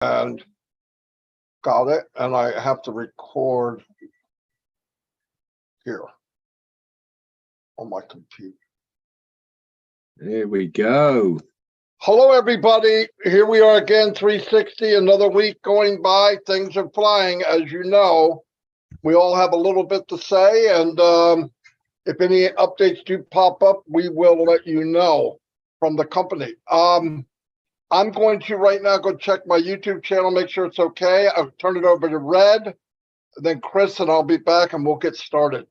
And got it. And I have to record here on my computer. There we go. Hello, everybody. Here we are again, 360, another week going by. Things are flying, as you know. We all have a little bit to say, and if any updates do pop up, we will let you know from the company. I'm going to right now go check my YouTube channel, make sure it's okay. I'll turn it over to Red, then Chris, and I'll be back, and we'll get started.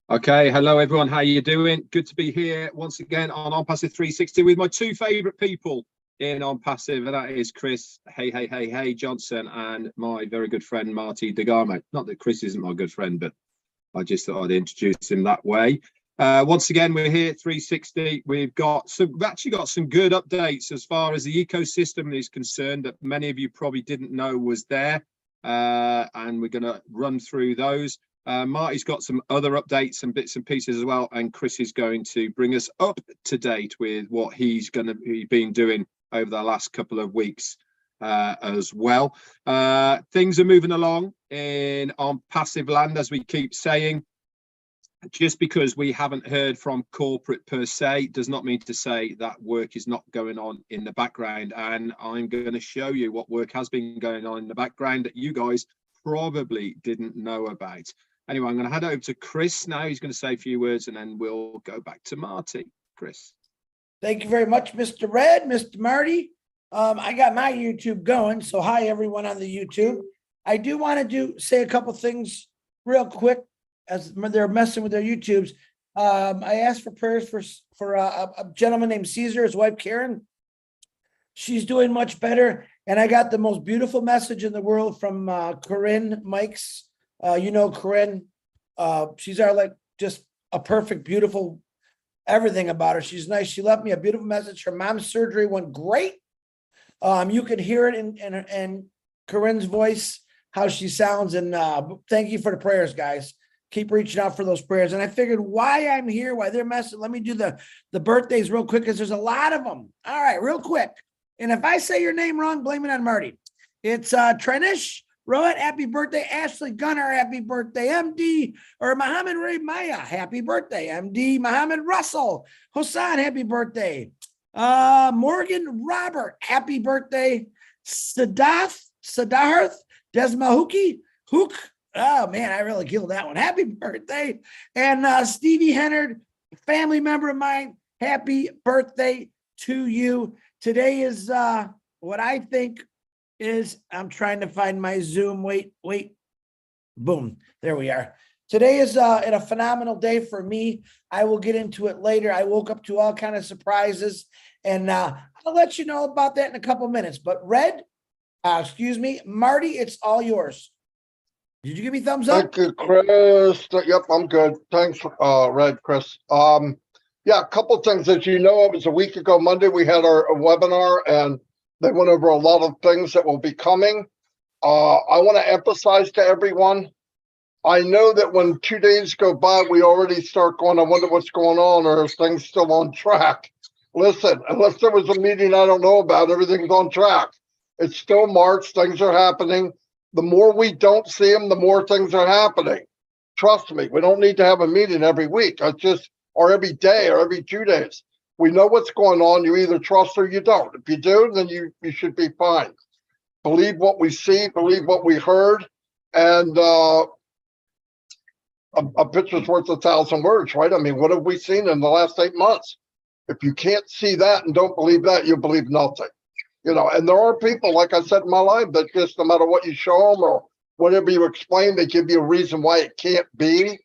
Okay, hello everyone, how you doing? Good to be here once again on OnPassive 360 with my two favorite people in OnPassive, and that is Chris, hey Johnson, and my very good friend Marty DeGarmo. Not that Chris isn't my good friend, but I just thought I'd introduce him that way. Once again, we're here at 360. We've actually got some good updates as far as the ecosystem is concerned that many of you probably didn't know was there, and we're going to run through those. Marty's got some other updates and bits and pieces as well, and Chris is going to bring us up to date with what he's going to be doing over the last couple of weeks as well. Things are moving along on passive land, as we keep saying. Just because we haven't heard from corporate per se does not mean to say that work is not going on in the background, and I'm going to show you what work has been going on in the background that you guys probably didn't know about. Anyway, I'm going to head over to Chris now. He's going to say a few words, and then we'll go back to Marty. Chris. Thank you very much, Mr. Red, Mr. Marty. I got my YouTube going, so hi, everyone on the YouTube. I do want to say a couple things real quick as they're messing with their YouTubes. I asked for prayers for a gentleman named Caesar, his wife, Karen. She's doing much better, and I got the most beautiful message in the world from Corinne Mikes. You know Corinne, she's just a perfect, beautiful, everything about her. She's nice. She left me a beautiful message. Her mom's surgery went great. You could hear it in Corinne's voice, how she sounds. And thank you for the prayers, guys. Keep reaching out for those prayers. And I figured why I'm here, why they're messing. Let me do the birthdays real quick, because there's a lot of them. All right, real quick. And if I say your name wrong, blame it on Marty. It's Trenish Rohit, happy birthday. Ashley Gunner, happy birthday. MD or Muhammad Ray Maya, happy birthday. MD Muhammad Russell Hassan, happy birthday. Morgan Robert, happy birthday. Siddharth Desmahuki Hook. Oh man, I really killed that one. Happy birthday. And Stevie Hennard, family member of mine, happy birthday to you. Today is what I think is, I'm trying to find my Zoom. Wait. Boom. There we are. Today is a phenomenal day for me. I will get into it later. I woke up to all kind of surprises, and I'll let you know about that in a couple minutes. But Red, Marty, it's all yours. Did you give me thumbs up? Thank you, Chris. Yep, I'm good. Thanks, Red, Chris. Yeah, a couple things. As you know, it was a week ago Monday, we had our webinar, and they went over a lot of things that will be coming. I want to emphasize to everyone, I know that when 2 days go by, we already start going, I wonder what's going on, or is things still on track? Listen, unless there was a meeting I don't know about, everything's on track. It's still March, things are happening. The more we don't see them, the more things are happening. Trust me, we don't need to have a meeting every week. Or every day or every 2 days. We know what's going on. You either trust or you don't. If you do, then you should be fine. Believe what we see, believe what we heard, and a picture's worth 1,000 words, right? I mean, what have we seen in the last 8 months? If you can't see that and don't believe that, you believe nothing. You know, and there are people, like I said in my life, that just no matter what you show them or whatever you explain, they give you a reason why it can't be.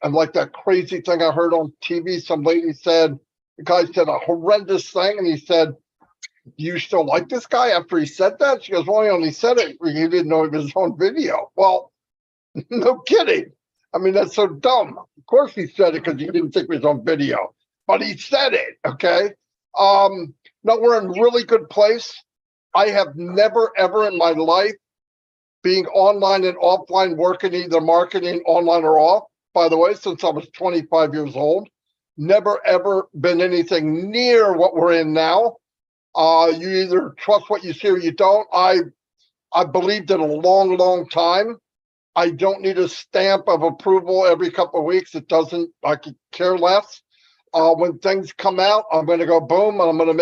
And like that crazy thing I heard on TV, some lady said, the guy said a horrendous thing, and he said, do you still like this guy after he said that? She goes, well, he only said it, he didn't know it was on video. Well, no kidding. I mean, that's so dumb. Of course he said it because he didn't think it was on video, but he said it, okay? No, we're in a really good place. I have never, ever in my life, being online and offline, working either marketing online or off, by the way, since I was 25 years old, never, ever been anything near what we're in now. You either trust what you see or you don't. I believed it a long, long time. I don't need a stamp of approval every couple of weeks. It doesn't, I could care less. When things come out, I'm going to go boom, and I'm going to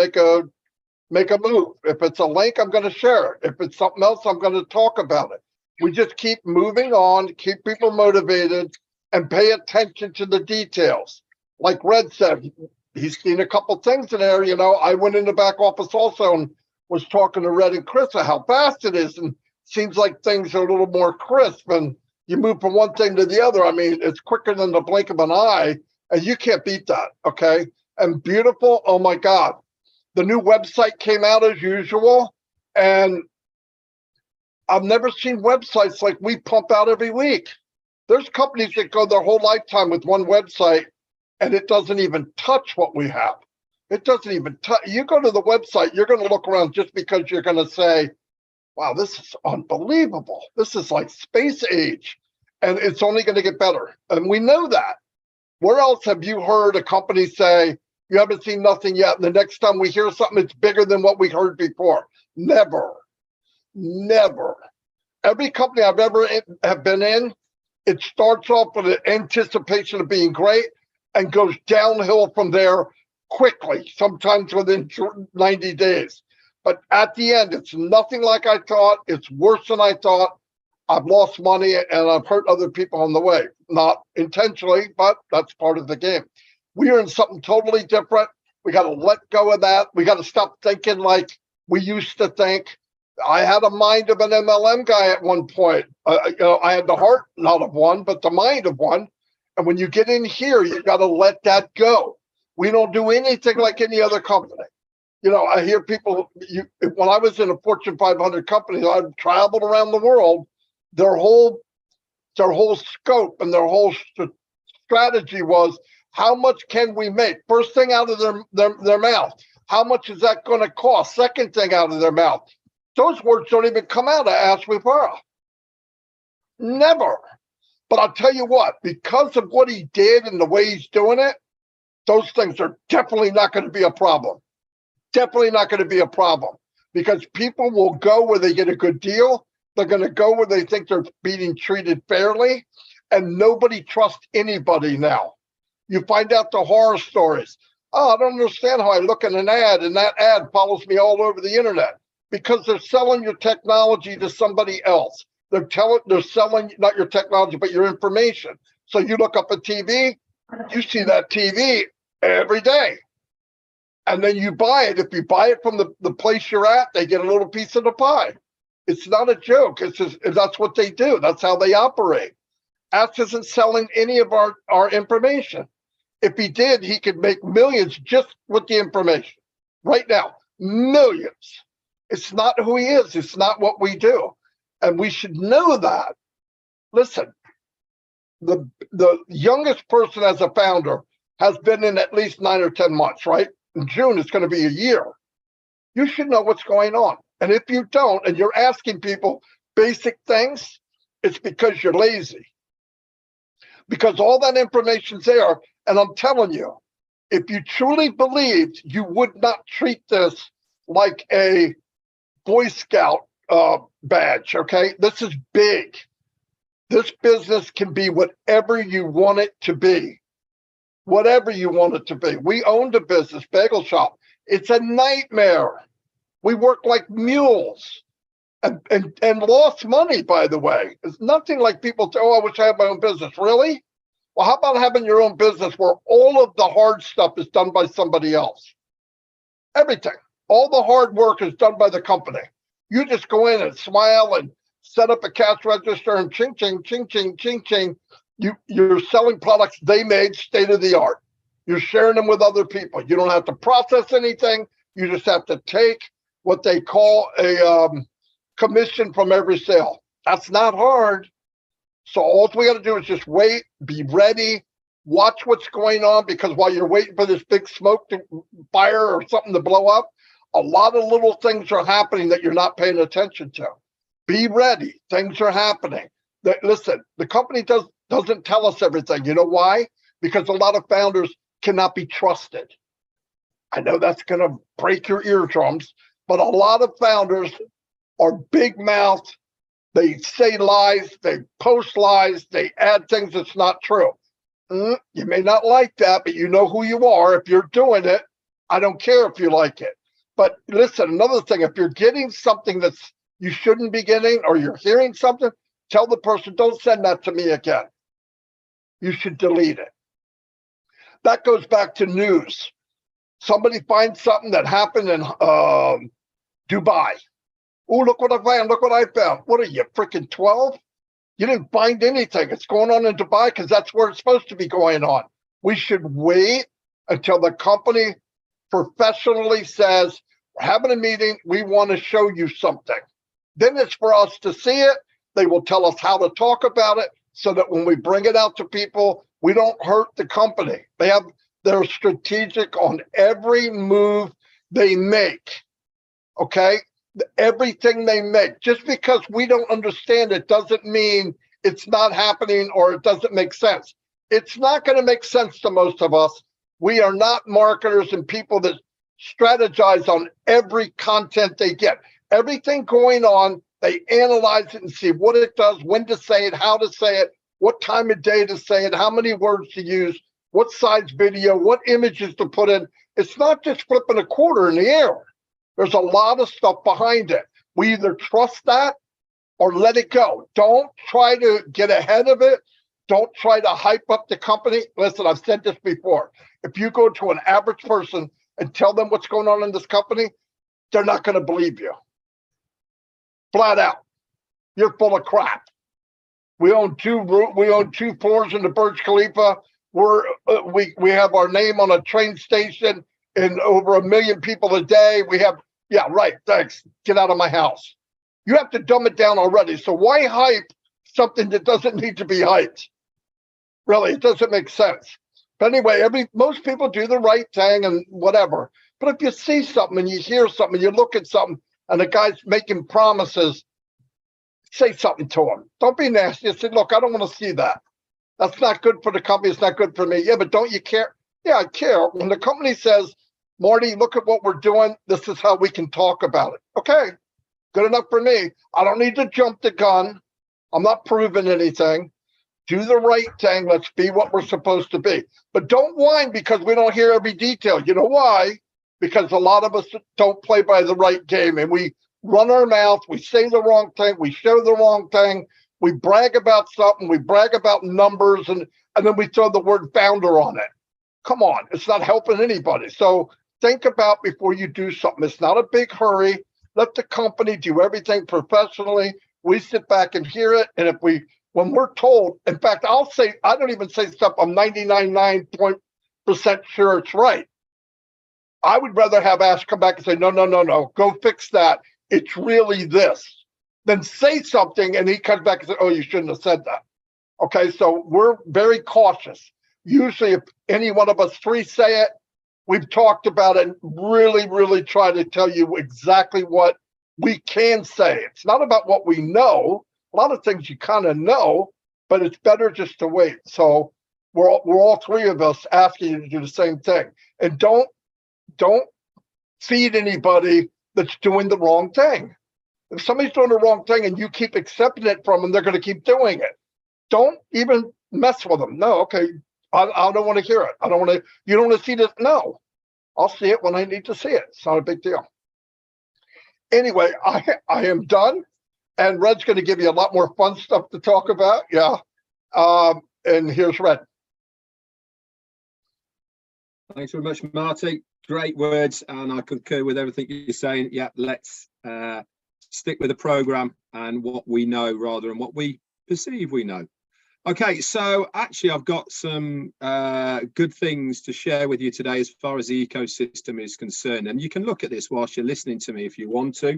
make a move. If it's a link, I'm going to share it. If it's something else, I'm going to talk about it. We just keep moving on, keep people motivated, and pay attention to the details. Like Red said, he's seen a couple things in there. I went in the back office also and was talking to Red and Chris about how fast it is, and seems like things are a little more crisp, and you move from one thing to the other. I mean, it's quicker than the blink of an eye, and you can't beat that, okay? And beautiful, oh my God. The new website came out as usual, and I've never seen websites like we pump out every week. There's companies that go their whole lifetime with one website, and it doesn't even touch what we have. It doesn't even touch. You go to the website, you're going to look around just because you're going to say, wow, this is unbelievable. This is like space age, and it's only going to get better. And we know that. Where else have you heard a company say, you haven't seen nothing yet, and the next time we hear something, it's bigger than what we heard before? Never. Never. Every company I've ever have been in, it starts off with an anticipation of being great and goes downhill from there quickly, sometimes within 90 days. But at the end, it's nothing like I thought. It's worse than I thought. I've lost money and I've hurt other people on the way. Not intentionally, but that's part of the game. We are in something totally different. We got to let go of that. We got to stop thinking like we used to think. I had a mind of an MLM guy at one point. I had the heart, not of one, but the mind of one. And when you get in here, you got to let that go. We don't do anything like any other company. I hear people, when I was in a Fortune 500 company, I've traveled around the world. Their whole scope and their whole strategy was, how much can we make? First thing out of their mouth. How much is that going to cost? Second thing out of their mouth. Those words don't even come out of Ash Mufareh. Never. But I'll tell you what, because of what he did and the way he's doing it, those things are definitely not going to be a problem. Definitely not going to be a problem, because people will go where they get a good deal. They're going to go where they think they're being treated fairly, and nobody trusts anybody now. You find out the horror stories. Oh, I don't understand how I look at an ad and that ad follows me all over the internet, because they're selling your technology to somebody else. They're selling not your technology, but your information. So you look up a TV, you see that TV every day. And then you buy it. If you buy it from the place you're at, they get a little piece of the pie. It's not a joke. It's just, that's what they do. That's how they operate. Ash isn't selling any of our information. If he did, he could make millions just with the information. Right now, millions. It's not who he is. It's not what we do. And we should know that. Listen, the youngest person as a founder has been in at least 9 or 10 months, right? In June, it's going to be a year. You should know what's going on. And if you don't, and you're asking people basic things, it's because you're lazy. Because all that information's there. And I'm telling you, if you truly believed, you would not treat this like a Boy Scout badge, okay? This is big. This business can be whatever you want it to be. Whatever you want it to be. We owned a business, bagel shop. It's a nightmare. We work like mules and lost money, by the way. It's nothing like people say, oh, I wish I had my own business. Really? Well, how about having your own business where all of the hard stuff is done by somebody else? Everything. All the hard work is done by the company. You just go in and smile and set up a cash register and ching, ching, ching, ching, ching, ching. You're selling products they made state of the art. You're sharing them with other people. You don't have to process anything. You just have to take what they call a commission from every sale. That's not hard. So all we got to do is just wait, be ready, watch what's going on, because while you're waiting for this big smoke to fire or something to blow up, a lot of little things are happening that you're not paying attention to. Be ready. Things are happening. Listen, the company doesn't tell us everything. You know why? Because a lot of founders cannot be trusted. I know that's going to break your eardrums, but a lot of founders are big mouthed. They say lies, they post lies, they add things that's not true. You may not like that, but you know who you are. If you're doing it, I don't care if you like it. But listen, another thing, if you're getting something that's you shouldn't be getting, or you're hearing something, tell the person, don't send that to me again. You should delete it. That goes back to news. Somebody finds something that happened in Dubai. Oh, look what I found. Look what I found. What are you, freaking 12? You didn't find anything. It's going on in Dubai because that's where it's supposed to be going on. We should wait until the company professionally says, we're having a meeting. We want to show you something. Then it's for us to see it. They will tell us how to talk about it so that when we bring it out to people, we don't hurt the company. They're strategic on every move they make. Okay? Everything they make. Just because we don't understand it doesn't mean it's not happening or it doesn't make sense. It's not going to make sense to most of us. We are not marketers and people that strategize on every content they get. Everything going on, they analyze it and see what it does, when to say it, how to say it, what time of day to say it, how many words to use, what size video, what images to put in. It's not just flipping a quarter in the air. There's a lot of stuff behind it. We either trust that or let it go. Don't try to get ahead of it. Don't try to hype up the company. Listen, I've said this before. If you go to an average person and tell them what's going on in this company, they're not going to believe you. Flat out. You're full of crap. We own two floors in the Burj Khalifa. We have our name on a train station and over 1 million people a day. We have, yeah, right, thanks. Get out of my house. You have to dumb it down already. So why hype something that doesn't need to be hyped? Really, it doesn't make sense. But anyway, most people do the right thing and whatever. But if you see something and you hear something, and you look at something and the guy's making promises, say something to him. Don't be nasty. Say, look, I don't want to see that. That's not good for the company. It's not good for me. Yeah, but don't you care? Yeah, I care. When the company says, Marty, look at what we're doing. This is how we can talk about it. Okay, good enough for me. I don't need to jump the gun. I'm not proving anything. Do the right thing. Let's be what we're supposed to be. But don't whine because we don't hear every detail. You know why? Because a lot of us don't play by the right game, and we run our mouth. We say the wrong thing. We show the wrong thing. We brag about something. We brag about numbers, and then we throw the word founder on it. Come on. It's not helping anybody. So think about before you do something. It's not a big hurry. Let the company do everything professionally. We sit back and hear it. And when we're told, in fact, I don't even say stuff I'm 99.9% sure it's right. I would rather have Ash come back and say, no, go fix that. It's really this. Then say something and he comes back and says, oh, you shouldn't have said that. Okay, so we're very cautious. Usually if any one of us three say it, we've talked about it and really, really try to tell you exactly what we can say. It's not about what we know. A lot of things you kind of know, but it's better just to wait. So we're all three of us asking you to do the same thing. And don't feed anybody that's doing the wrong thing. If somebody's doing the wrong thing and you keep accepting it from them, they're going to keep doing it. Don't even mess with them. No, okay, I don't want to hear it. You don't want to see this? No, I'll see it when I need to see it. It's not a big deal. Anyway, I am done. And Red's going to give you a lot more fun stuff to talk about. Yeah. And here's Red. Thanks very much, Marty. Great words, and I concur with everything you're saying. Yeah, let's stick with the program and what we know rather than what we perceive we know. Okay, so actually I've got some good things to share with you today as far as the ecosystem is concerned, and you can look at this whilst you're listening to me if you want to.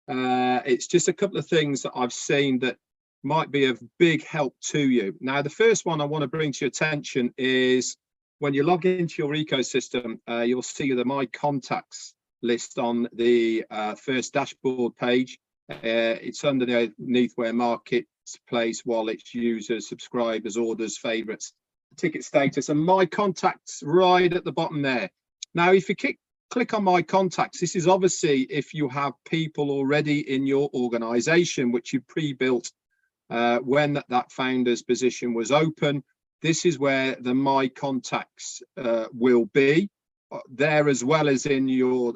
It's just a couple of things that I've seen that might be of big help to you. Now, the first one I want to bring to your attention is when you log into your ecosystem, you'll see the My Contacts list on the first dashboard page. It's underneath where marketplace, wallets, users, subscribers, orders, favorites, ticket status, and My Contacts right at the bottom there. Now, if you click on my contacts. This is obviously if you have people already in your organization which you pre-built when that founder's position was open. This is where the my contacts will be there, as well as in your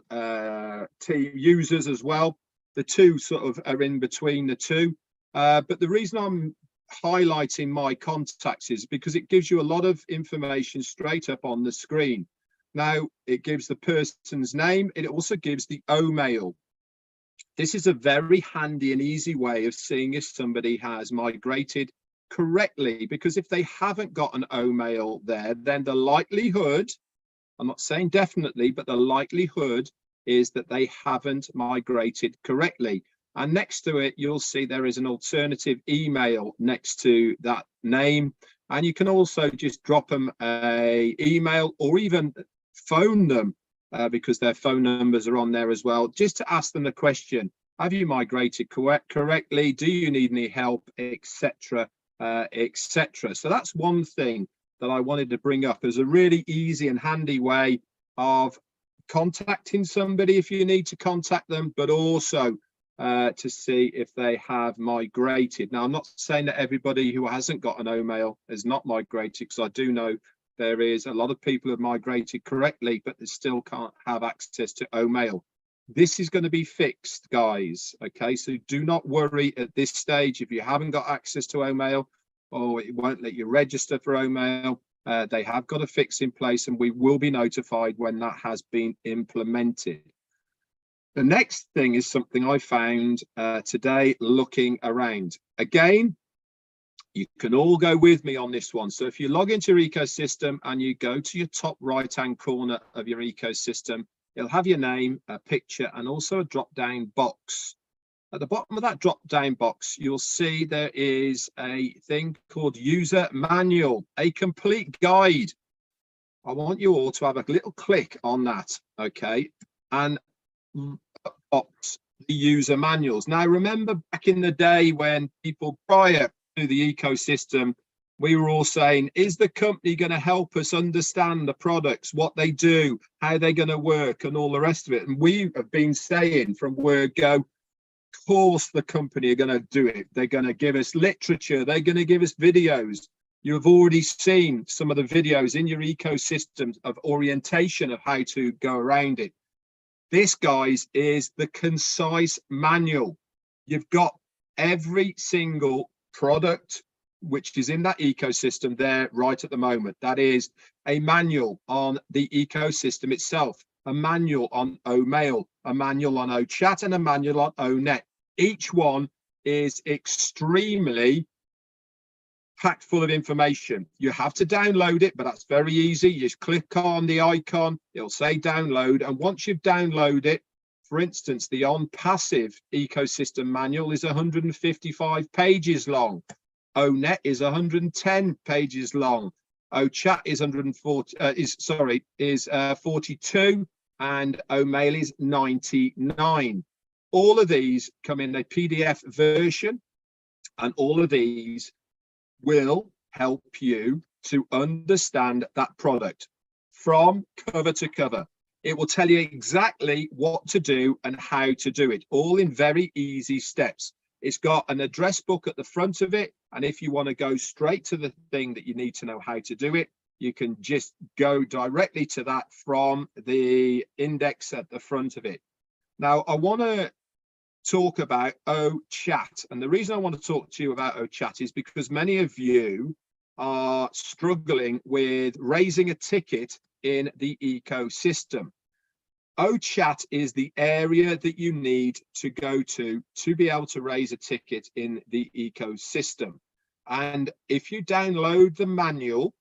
team users as well. The two sort of are in between the two, but the reason I'm highlighting my contacts is because it gives you a lot of information straight up on the screen. Now it gives the person's name. It also gives the OMail. This is a very handy and easy way of seeing if somebody has migrated correctly, because if they haven't got an OMail there, then the likelihood, I'm not saying definitely, but the likelihood is that they haven't migrated correctly. And next to it, you'll see there is an alternative email next to that name. And you can also just drop them an email or even phone them because their phone numbers are on there as well, just to ask them the question: have you migrated correctly? Do you need any help, etc., etc. So that's one thing that I wanted to bring up as a really easy and handy way of contacting somebody if you need to contact them, but also to see if they have migrated. Now, I'm not saying that everybody who hasn't got an OMail has not migrated, because I do know there is a lot of people who have migrated correctly, but they still can't have access to OMail. This is going to be fixed, guys. Okay, so do not worry at this stage if you haven't got access to OMail, or it won't let you register for OMail. They have got a fix in place, and we will be notified when that has been implemented. The next thing is something I found today looking around. Again, you can all go with me on this one. So if you log into your ecosystem and you go to your top right-hand corner of your ecosystem, it'll have your name, a picture, and also a drop-down box. At the bottom of that drop-down box, you'll see there is a thing called User Manual, a complete guide. I want you all to have a little click on that, okay, and box the user manuals. Now, remember back in the day when people prior to the ecosystem, we were all saying, is the company going to help us understand the products, what they do, how they're going to work, and all the rest of it? And we have been saying from word go, of course the company are going to do it. They're going to give us literature. They're going to give us videos. You've already seen some of the videos in your ecosystem of orientation of how to go around it. This, guys, is the concise manual. You've got every single product which is in that ecosystem there right at the moment. That is a manual on the ecosystem itself, a manual on OMail, a manual on OChat, and a manual on ONet. Each one is extremely packed full of information. You have to download it, but that's very easy. You just click on the icon, it'll say download, and once you've downloaded it, for instance, the ONPASSIVE ecosystem manual is 155 pages long. ONet is 110 pages long. OChat is 42, and OMail is 99. All of these come in a PDF version, and all of these will help you to understand that product from cover to cover. It will tell you exactly what to do and how to do it, all in very easy steps. It's got an address book at the front of it, and if you want to go straight to the thing that you need to know how to do it, you can just go directly to that from the index at the front of it. Now, I want to talk about OChat, and the reason I want to talk to you about OChat is because many of you are struggling with raising a ticket in the ecosystem. OChat is the area that you need to go to be able to raise a ticket in the ecosystem. And if you download the manual,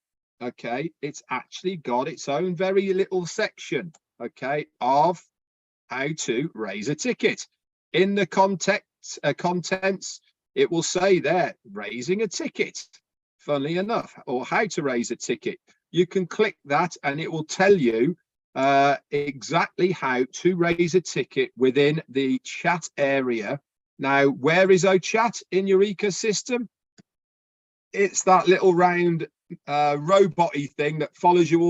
okay, it's actually got its own very little section, okay, of how to raise a ticket. In the contents, it will say there, raising a ticket, funnily enough, or how to raise a ticket. You can click that and it will tell you exactly how to raise a ticket within the chat area. Now, where is OChat in your ecosystem? It's that little round robot-y thing that follows you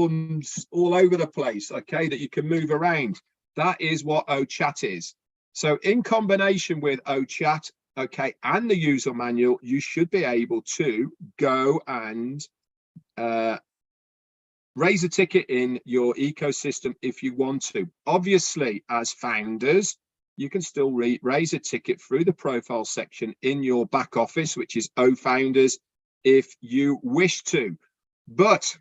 all over the place, okay, that you can move around. That is what OChat is. So in combination with OChat, okay, and the user manual, you should be able to go and raise a ticket in your ecosystem if you want to. Obviously, as founders, you can still raise a ticket through the profile section in your back office, which is OFounders, if you wish to. But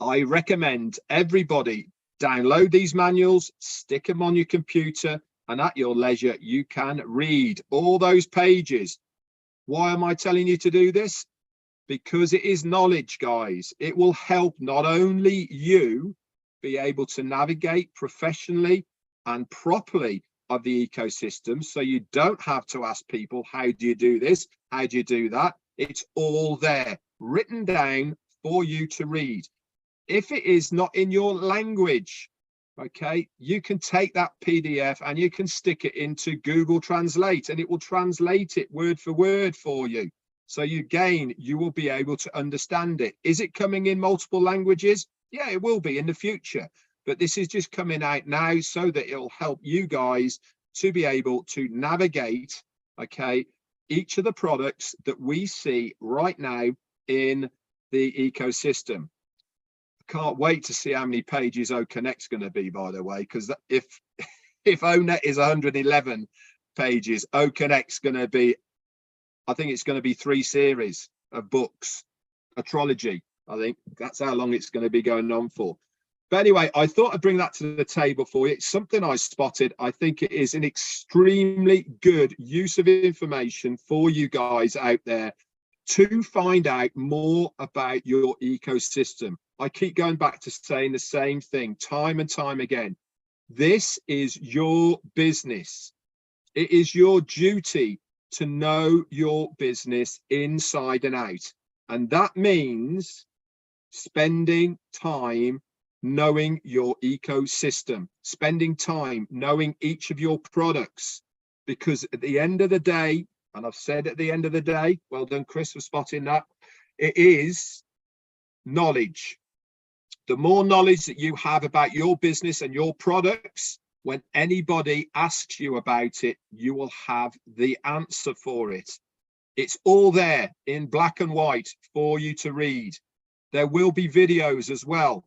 I recommend everybody download these manuals, stick them on your computer, and at your leisure, you can read all those pages. Why am I telling you to do this? Because it is knowledge, guys. It will help not only you be able to navigate professionally and properly of the ecosystem, so you don't have to ask people, how do you do this? How do you do that? It's all there, written down for you to read. If it is not in your language, okay, you can take that PDF and you can stick it into Google Translate, and it will translate it word for word for you. So you will be able to understand it. Is it coming in multiple languages? Yeah, it will be in the future. But this is just coming out now so that it'll help you guys to be able to navigate, okay, each of the products that we see right now in the ecosystem. I can't wait to see how many pages OConnect's going to be, by the way, because if ONET is 111 pages, OConnect's going to be, I think it's going to be 3 series of books, a trilogy. I think that's how long it's going to be going on for. But anyway, I thought I'd bring that to the table for you. It's something I spotted. I think it is an extremely good use of information for you guys out there to find out more about your ecosystem. I keep going back to saying the same thing time and time again. This is your business. It is your duty to know your business inside and out. And that means spending time knowing your ecosystem, spending time knowing each of your products, because at the end of the day, and I've said at the end of the day, well done, Chris, for spotting that, it is knowledge. The more knowledge that you have about your business and your products, when anybody asks you about it, you will have the answer for it. It's all there in black and white for you to read. There will be videos as well.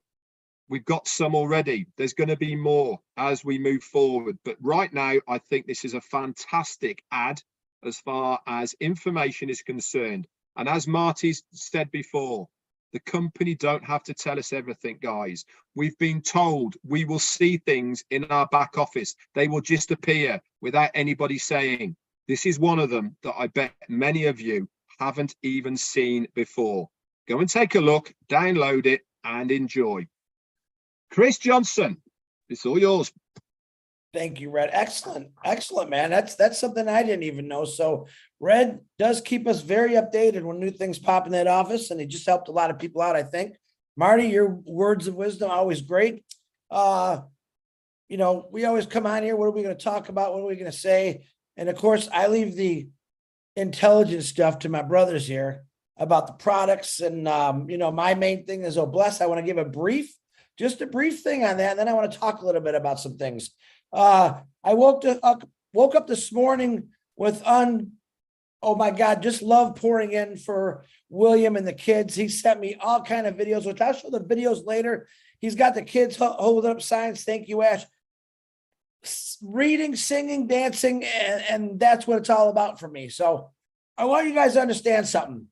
We've got some already. There's going to be more as we move forward. But right now, I think this is a fantastic ad as far as information is concerned. And as Marty said before, the company don't have to tell us everything, guys. We've been told we will see things in our back office. They will just appear without anybody saying. This is one of them that I bet many of you haven't even seen before. Go and take a look, download it, and enjoy. Chris Johnson, it's all yours. Thank you, Red. Excellent. Excellent, man. That's something I didn't even know. So Red does keep us very updated when new things pop in that office, and he just helped a lot of people out, I think. Marty, your words of wisdom are always great. You know, we always come on here. What are we going to talk about? What are we going to say? And of course, I leave the intelligent stuff to my brothers here about the products. And, you know, my main thing is, oh, bless, I want to give just a brief thing on that. And then I want to talk a little bit about some things. I woke up this morning with oh my God, just love pouring in for William and the kids. He sent me all kind of videos, which I'll show the videos later. He's got the kids holding up signs. Thank you, Ash. Reading, singing, dancing, and that's what it's all about for me. So I want you guys to understand something.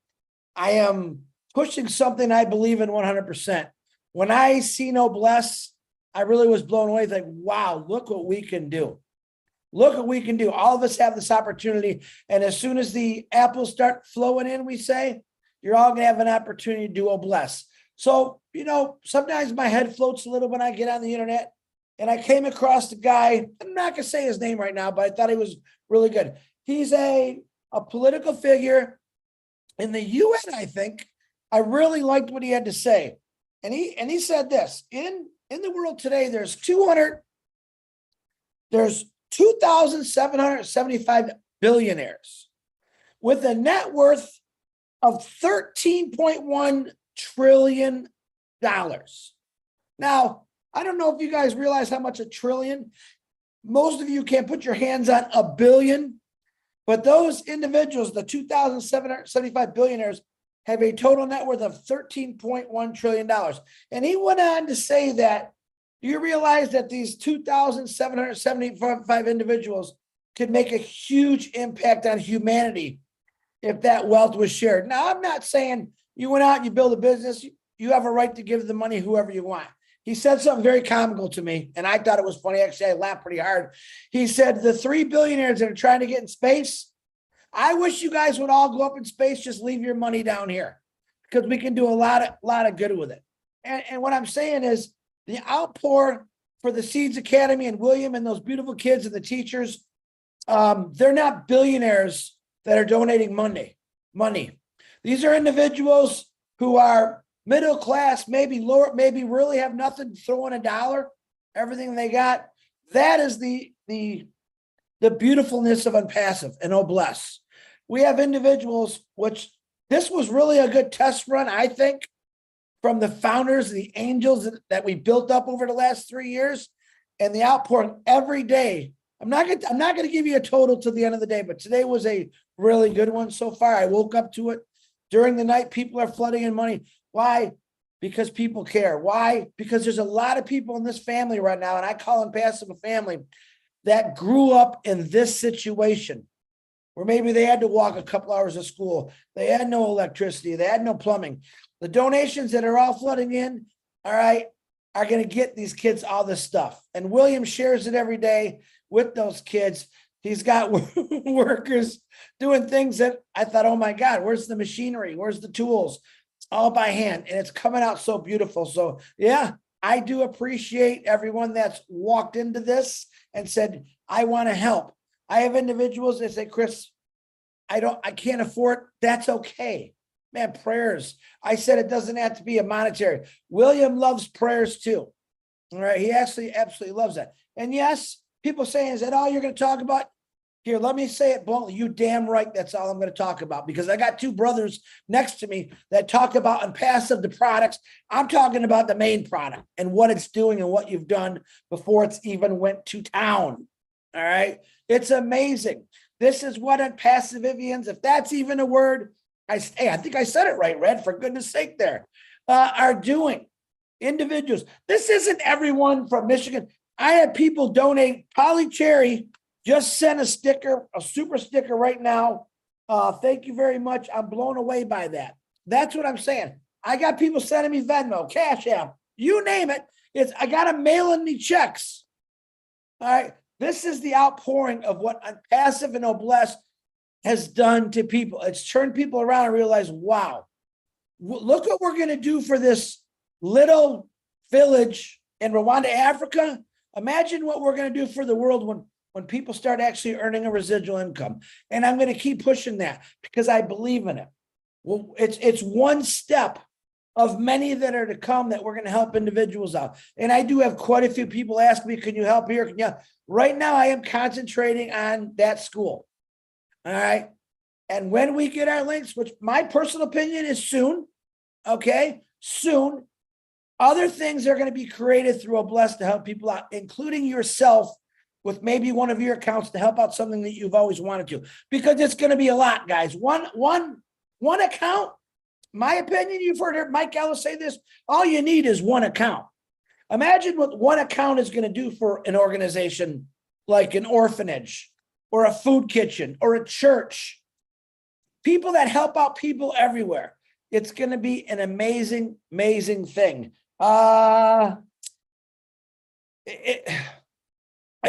I am pushing something I believe in 100%. When I see no bless, I really was blown away. Like, wow, look what we can do. Look what we can do. All of us have this opportunity. And as soon as the apples start flowing in, we say, you're all going to have an opportunity to do a bless. So, you know, sometimes my head floats a little when I get on the internet. And I came across a guy, I'm not going to say his name right now, but I thought he was really good. He's a political figure in the UN, I think. I really liked what he had to say. And he said this, in the world today, there's 2,775 billionaires with a net worth of $13.1 trillion. Now, I don't know if you guys realize how much a trillion. Most of you can't put your hands on a billion, but those individuals, the 2,775 billionaires, have a total net worth of $13.1 trillion. And he went on to say that, do you realize that these 2,775 individuals could make a huge impact on humanity if that wealth was shared? Now, I'm not saying you went out and you build a business, you have a right to give the money whoever you want. He said something very comical to me, and I thought it was funny. Actually, I laughed pretty hard. He said, the 3 billionaires that are trying to get in space, I wish you guys would all go up in space, just leave your money down here, because we can do a lot of good with it. And what I'm saying is the outpour for the Seeds Academy and William and those beautiful kids and the teachers, they're not billionaires that are donating money. These are individuals who are middle class, maybe lower, maybe really have nothing, throw in a dollar, everything they got. That is the beautifulness of ONPASSIVE and Oh Bless. We have individuals, which this was really a good test run, I think, from the founders, the angels that we built up over the last 3 years, and the outpouring every day. I'm not going to give you a total to the end of the day, but today was a really good one so far. I woke up to it during the night. People are flooding in money. Why? Because people care. Why? Because there's a lot of people in this family right now, and I call ONPASSIVE a family, that grew up in this situation where maybe they had to walk a couple hours to school. They had no electricity. They had no plumbing. The donations that are all flooding in, all right, are going to get these kids all this stuff. And William shares it every day with those kids. He's got workers doing things that I thought, oh my God, where's the machinery? Where's the tools? All by hand, and it's coming out so beautiful. So yeah, I do appreciate everyone that's walked into this and said, I want to help. I have individuals that say, Chris, I can't afford. That's okay, man. Prayers. I said it doesn't have to be a monetary. William loves prayers too. All right, he actually absolutely loves that. And yes, people saying, is that all you're going to talk about? Here, let me say it bluntly. You damn right. That's all I'm going to talk about, because I got two brothers next to me that talk about ONPASSIVE, the products. I'm talking about the main product and what it's doing and what you've done before it's even went to town. All right. It's amazing. This is what ONPASSIVians, if that's even a word, I think I said it right, Red, for goodness sake there, are doing. Individuals. This isn't everyone from Michigan. I had people donate. Polly Cherry just sent a sticker, a super sticker right now. Thank you very much. I'm blown away by that. That's what I'm saying. I got people sending me Venmo, Cash App, you name it. I got them mailing me checks. All right. This is the outpouring of what ONPASSIVE and Oh Bless has done to people. It's turned people around and realize, wow, look what we're going to do for this little village in Rwanda, Africa. Imagine what we're going to do for the world when people start actually earning a residual income. And I'm going to keep pushing that because I believe in it. Well, it's one step of many that are to come that we're going to help individuals out. And I do have quite a few people ask me, can you help here? Right now, I am concentrating on that school. All right. And when we get our links, which my personal opinion is soon, okay, soon, other things are going to be created through Oh Bless to help people out, including yourself, with maybe one of your accounts to help out something that you've always wanted to, because it's going to be a lot, guys. One account, my opinion, you've heard Mike Ellis say this, all you need is one account. Imagine what one account is going to do for an organization like an orphanage or a food kitchen or a church. People that help out people everywhere. It's going to be an amazing, amazing thing. I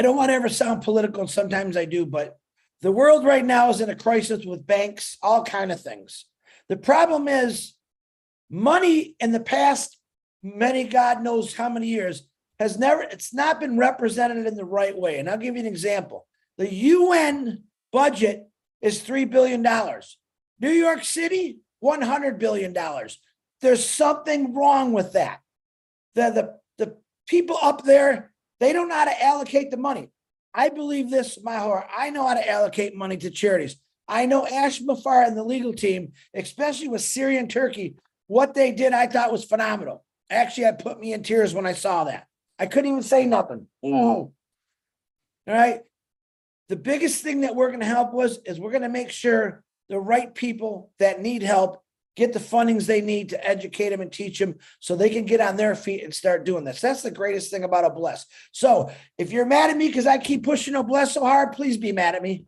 don't want to ever sound political, and sometimes I do, but the world right now is in a crisis with banks, all kind of things. The problem is money in the past, many, God knows how many years, it's not been represented in the right way. And I'll give you an example. The UN budget is $3 billion. New York City, $100 billion. There's something wrong with that. The people up there, they don't know how to allocate the money. I believe this, my heart. I know how to allocate money to charities. I know Ash Mufareh and the legal team, especially with Syria and Turkey, what they did, I thought was phenomenal. Actually, it put me in tears when I saw that. I couldn't even say nothing. All right. The biggest thing that we're going to help is we're going to make sure the right people that need help get the fundings they need to educate them and teach them so they can get on their feet and start doing this. That's the greatest thing about a bless. So if you're mad at me because I keep pushing a bless so hard, please be mad at me,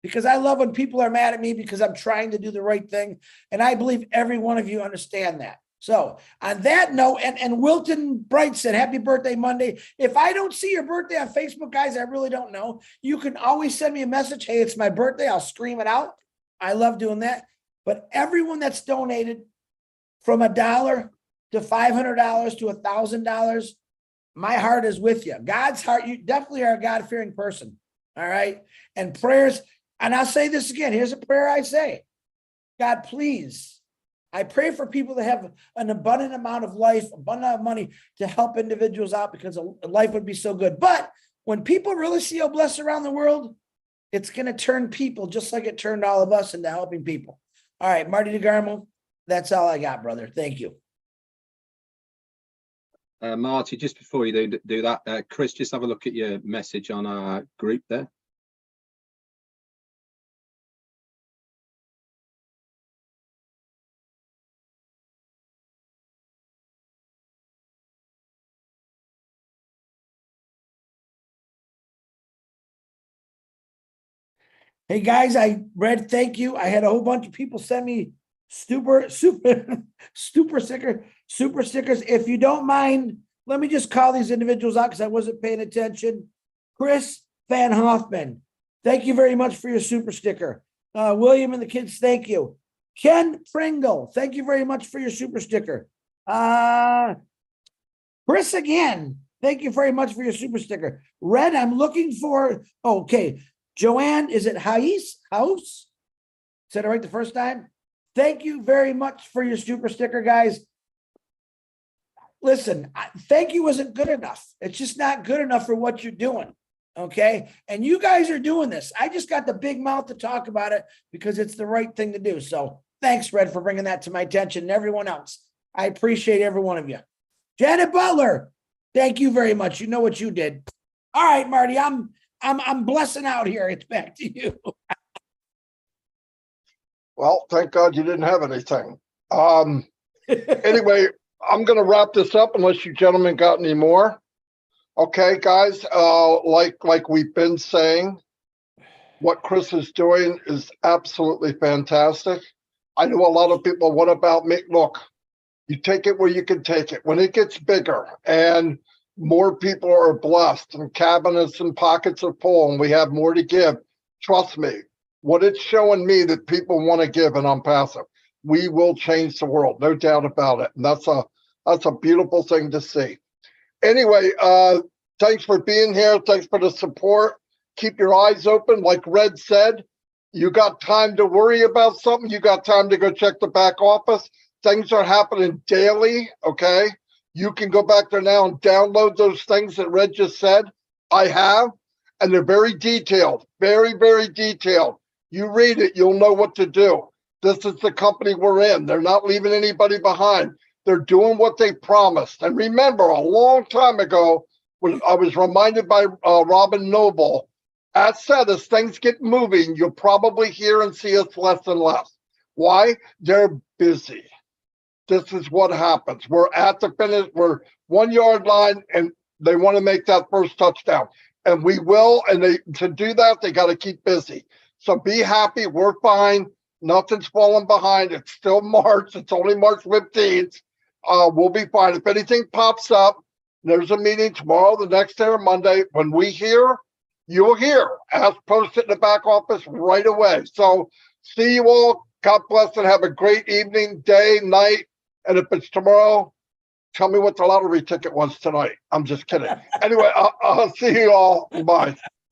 because I love when people are mad at me because I'm trying to do the right thing. And I believe every one of you understand that. So on that note, and Wilton Bright said, happy birthday Monday. If I don't see your birthday on Facebook, guys, I really don't know. You can always send me a message. Hey, it's my birthday. I'll scream it out. I love doing that. But everyone that's donated from $1 to $500 to $1,000, my heart is with you. God's heart, you definitely are a God-fearing person. All right. And prayers, and I'll say this again. Here's a prayer I say. God, please, I pray for people to have an abundant amount of life, abundant amount of money to help individuals out, because life would be so good. But when people really see how blessed around the world, it's going to turn people just like it turned all of us into helping people. All right, Marty DeGarmo, that's all I got, brother. Thank you. Marty, just before you do that, Chris, just have a look at your message on our group there. Hey guys, I read, thank you. I had a whole bunch of people send me super stickers. If you don't mind, let me just call these individuals out because I wasn't paying attention. Chris Van Hoffman, thank you very much for your super sticker. William and the kids, thank you. Ken Pringle, thank you very much for your super sticker. Chris again, thank you very much for your super sticker. Red, I'm looking for, okay. Joanne, is it House? Said it right the first time? Thank you very much for your super sticker, guys. Listen, thank you isn't good enough. It's just not good enough for what you're doing, okay? And you guys are doing this. I just got the big mouth to talk about it because it's the right thing to do. So thanks, Red, for bringing that to my attention, and everyone else. I appreciate every one of you. Janet Butler, thank you very much. You know what you did. All right, Marty, I'm blessing out here. It's back to you. Well, thank God you didn't have anything. Anyway, I'm going to wrap this up unless you gentlemen got any more. Okay, guys, like we've been saying, what Chris is doing is absolutely fantastic. I know a lot of people, what about me? Look, you take it where you can take it. When it gets bigger and more people are blessed and cabinets and pockets are full and we have more to give, trust me, what it's showing me that people want to give and ONPASSIVE, we will change the world, no doubt about it. And that's a beautiful thing to see. Anyway, thanks for being here. Thanks for the support. Keep your eyes open. Like Red said, you got time to worry about something. You got time to go check the back office. Things are happening daily, okay? You can go back there now and download those things that Red just said. I have, and they're very detailed, very, very detailed. You read it, you'll know what to do. This is the company we're in. They're not leaving anybody behind. They're doing what they promised. And remember, a long time ago, when I was reminded by Robin Noble, as said, as things get moving, you'll probably hear and see us less and less. Why? They're busy. This is what happens. We're at the finish. We're 1 yard line, and they want to make that first touchdown. And we will. And to do that, they got to keep busy. So be happy. We're fine. Nothing's falling behind. It's still March. It's only March 15th. We'll be fine. If anything pops up, there's a meeting tomorrow, the next day, or Monday. When we hear, you'll hear. As posted in the back office right away. So see you all. God bless and have a great evening, day, night. And if it's tomorrow, tell me what the lottery ticket was tonight. I'm just kidding. Anyway, I'll see you all. Bye.